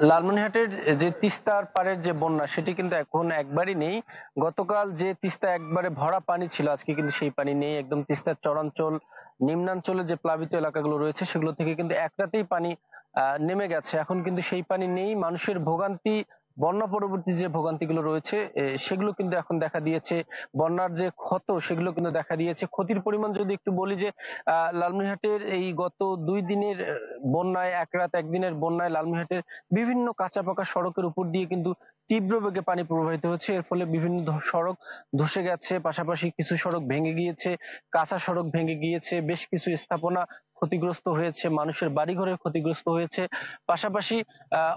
লালমনিরহাটের যে তিস্তার পাড়ের যে বন্যা সেটি কিন্তু এখন একবারই নেই। গতকাল যে তিস্তা একবারে ভরা পানি ছিল, আজকে কিন্তু সেই পানি নেই। একদম তিস্তার চরাঞ্চল, নিম্নাঞ্চলের যে প্লাবিত এলাকাগুলো রয়েছে সেগুলো থেকে কিন্তু এক রাতেই পানি নেমে গেছে। এখন কিন্তু সেই পানি নেই। মানুষের ভোগান্তি, বন্যা পরবর্তী যে ভোগান্তিগুলো রয়েছে সেগুলো কিন্তু এখন দেখা দিয়েছে। বন্যার যে ক্ষত সেগুলো কিন্তু দেখা দিয়েছে। ক্ষতির পরিমাণ যদি একটু বলি যে লালমনিরহাটের এই গত 2 দিনের বন্যায়, এক রাত একদিনের বন্যায় লালমনিরহাটের বিভিন্ন কাঁচা পাকা সড়কের উপর দিয়ে কিন্তু তীব্র বেগে পানি প্রবাহিত হচ্ছে। এর ফলে বিভিন্ন সড়ক ধসে গেছে, পাশাপাশি কিছু সড়ক ভেঙে গিয়েছে, কাঁচা সড়ক ভেঙে গিয়েছে, বেশ কিছু স্থাপনা ক্ষতিগ্রস্ত হয়েছে, মানুষের বাড়িঘরের ক্ষতিগ্রস্ত হয়েছে। পাশাপাশি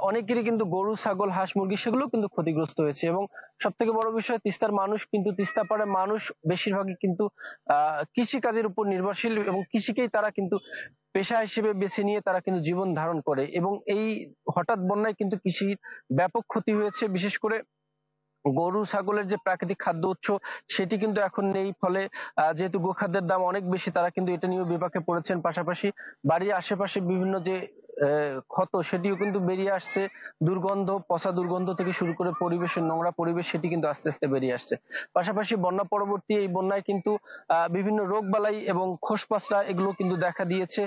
অনেকেরই কিন্তু গরু, ছাগল, হাঁস, মুরগি সেগুলো কিন্তু ক্ষতিগ্রস্ত হয়েছে। এবং সব থেকে বড় বিষয়, তিস্তার মানুষ কিন্তু, তিস্তা পাড়ার মানুষ বেশিরভাগই কিন্তু কৃষি কাজের উপর নির্ভরশীল এবং কৃষিকেই তারা কিন্তু পেশা হিসেবে বেছে নিয়ে তারা কিন্তু জীবন ধারণ করে। এবং এই হঠাৎ বন্যায় কিন্তু কৃষির ব্যাপক ক্ষতি হয়েছে। বিশেষ করে গরু ছাগলের যে প্রাকৃতিক খাদ্য উৎস সেটি কিন্তু এখন নেই। ফলে যেহেতু গোখাদ্যের দাম অনেক বেশি, তারা কিন্তু এটা নিয়েও বিপাকে পড়েছেন। পাশাপাশি বাড়ির আশেপাশে বিভিন্ন যে ক্ষত সেটিও কিন্তু বেরিয়ে আসছে। দুর্গন্ধ, পচা দুর্গন্ধ থেকে শুরু করে পরিবেশের নোংরা পরিবেশ সেটি কিন্তু আস্তে আস্তে বেরিয়ে আসছে। পাশাপাশি বন্যা পরবর্তী এই বন্যায় কিন্তু বিভিন্ন রোগ বালাই এবং খোসপচরা এগুলো কিন্তু দেখা দিয়েছে।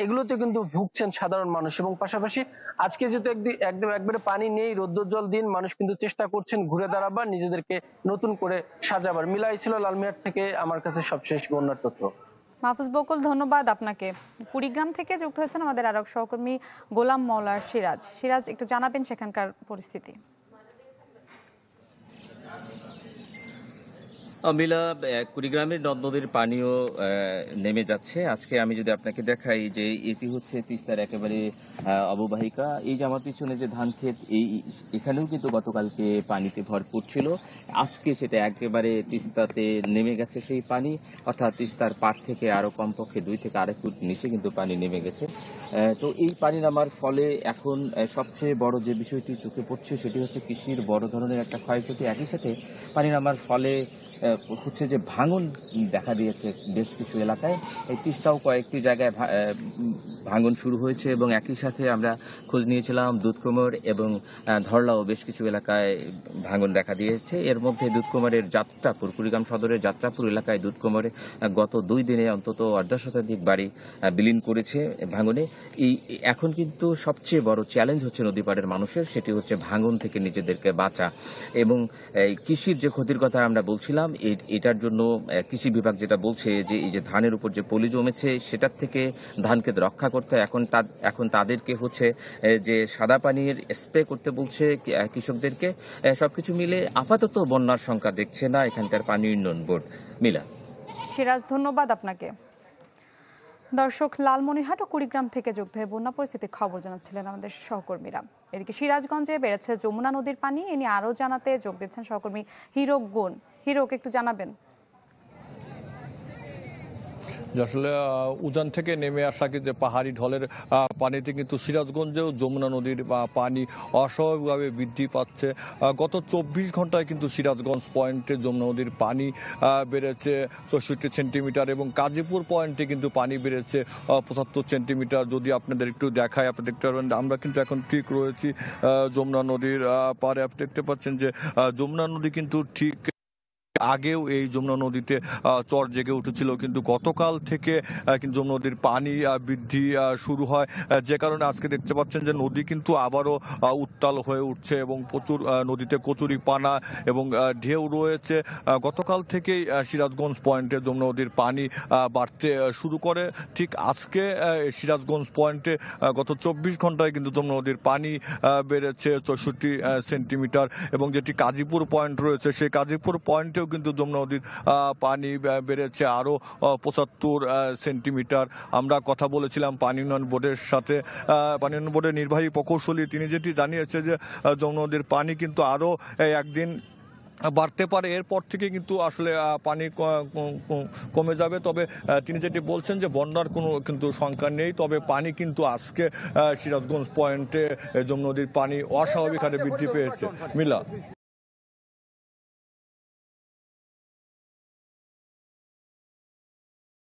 এগুলোতে কিন্তু ভুগছেন সাধারণ মানুষ। এবং পাশাপাশি আজকে যেহেতু একদম একবারে পানি নেই, রৌদ্রোজ্জ্বল দিন, মানুষ কিন্তু চেষ্টা করছেন ঘুরে দাঁড়াবার, নিজেদেরকে নতুন করে সাজাবার। মিলাই ছিল লালমিয়ার থেকে আমার কাছে সবশেষ বন্যার তথ্য। মাহফুজ বকুল, ধন্যবাদ আপনাকে। কুড়িগ্রাম থেকে যুক্ত হয়েছেন আমাদের আরেক সহকর্মী গোলাম মওলার সিরাজ। সিরাজ, একটু জানাবেন সেখানকার পরিস্থিতি। মিলা, কুড়িগ্রামের নদ নদীর পানিও নেমে যাচ্ছে। আজকে আমি যদি আপনাকে দেখাই যে এটি হচ্ছে তিস্তার একেবারে অববাহিকা। এই যে আমার পিছনে যে ধান ক্ষেত, এখানেও কিন্তু গতকালকে পানিতে ভরপুর ছিল। আজকে সেটা একেবারে তিস্তাতে নেমে গেছে সেই পানি, অর্থাৎ তিস্তার পাড় থেকে আরো কমপক্ষে 2 থেকে 2.5 ফুট নিচে কিন্তু পানি নেমে গেছে। তো এই পানি নামার ফলে এখন সবচেয়ে বড় যে বিষয়টি চোখে পড়ছে সেটি হচ্ছে কৃষির বড় ধরনের একটা ক্ষয়ক্ষতি। একই সাথে পানি নামার ফলে হচ্ছে যে ভাঙন দেখা দিয়েছে বেশ কিছু এলাকায়। এই তিস্তাও কয়েকটি জায়গায় ভাঙন শুরু হয়েছে এবং একই সাথে আমরা খোঁজ নিয়েছিলাম দুধকুমার এবং ধরলাও বেশ কিছু এলাকায় ভাঙন দেখা দিয়েছে। এর মধ্যে দুধকুমারের যাত্রাপুর, কুড়িগ্রাম সদরের যাত্রাপুর এলাকায় দুধকুমারে গত 2 দিনে অন্তত 1.5 শতাধিক বাড়ি বিলীন করেছে ভাঙনে। এখন কিন্তু সবচেয়ে বড় চ্যালেঞ্জ হচ্ছে নদীপাড়ের মানুষের, সেটি হচ্ছে ভাঙন থেকে নিজেদেরকে বাঁচা। এবং কৃষির যে ক্ষতির কথা আমরা বলছিলাম, এটার জন্য কৃষি বিভাগ যেটা বলছে যে এই যে ধানের উপর যে পলি জমেছে সেটার থেকে ধানকে রক্ষা করতে এখন তাদেরকে হচ্ছে যে সাদা পানির স্প্রে করতে বলছে কৃষকদেরকে। সবকিছু মিলে আপাতত বন্যার সংখ্যা দেখছে না এখানকার পানি উন্নয়ন বোর্ড। মিলা। সিরাজ, ধন্যবাদ আপনাকে। দর্শক, লালমনিরহাট ও কুড়িগ্রাম থেকে যুক্ত হয়ে বন্যা পরিস্থিতির খবর জানাচ্ছিলেন আমাদের সহকর্মীরা। এদিকে সিরাজগঞ্জে বেড়েছে যমুনা নদীর পানি। এ নিয়ে আরও জানাতে যোগ দিচ্ছেন সহকর্মী হিরক গুণ। হিরক, একটু জানাবেন। আসলে উজান থেকে নেমে আসা যে পাহাড়ি ঢলের পানিতে কিন্তু সিরাজগঞ্জেও যমুনা নদীর পানি অস্বাভাবিকভাবে বৃদ্ধি পাচ্ছে। গত 24 ঘন্টায় কিন্তু সিরাজগঞ্জ পয়েন্টে যমুনা নদীর পানি বেড়েছে 64 সেন্টিমিটার এবং কাজীপুর পয়েন্টে কিন্তু পানি বেড়েছে 75 সেন্টিমিটার। যদি আপনাদের একটু দেখায়, আপনি দেখতে পারবেন আমরা কিন্তু এখন ঠিক রয়েছি যমুনা নদীর পাড়ে। আপনি দেখতে পাচ্ছেন যে যমুনা নদী কিন্তু ঠিক আগেও এই যমুনা নদীতে চর জেগে উঠেছিল, কিন্তু গতকাল থেকে কিন্তু যমুনা নদীর পানি বৃদ্ধি শুরু হয়, যে কারণে আজকে দেখতে পাচ্ছেন যে নদী কিন্তু আবারও উত্তাল হয়ে উঠছে এবং প্রচুর নদীতে কচুরি পানা এবং ঢেউ রয়েছে। গতকাল থেকেই সিরাজগঞ্জ পয়েন্টে যমুনা নদীর পানি বাড়তে শুরু করে। ঠিক আজকে সিরাজগঞ্জ পয়েন্টে গত 24 ঘন্টায় কিন্তু যমুনা নদীর পানি বেড়েছে 64 সেন্টিমিটার এবং যেটি কাজীপুর পয়েন্ট রয়েছে সেই কাজীপুর পয়েন্টেও কিন্তু যমুনা নদীর পানি বেড়েছে আরো 75 সেন্টিমিটার। আমরা কথা বলেছিলাম পানি উন্নয়ন বোর্ডের সাথে। পানি উন্নয়ন বোর্ডের নির্বাহী প্রকৌশলী তিনি যেটি জানিয়েছে যে যমুনা নদীর পানি কিন্তু আরো একদিন বাড়তে পারে, এরপর থেকে কিন্তু আসলে পানি কমে যাবে। তবে তিনি যেটি বলছেন যে বন্যার কোনো কিন্তু সংখ্যা নেই, তবে পানি কিন্তু আজকে সিরাজগঞ্জ পয়েন্টে যমুনা নদীর পানি অস্বাভাবিক হারে বৃদ্ধি পেয়েছে। মিলা।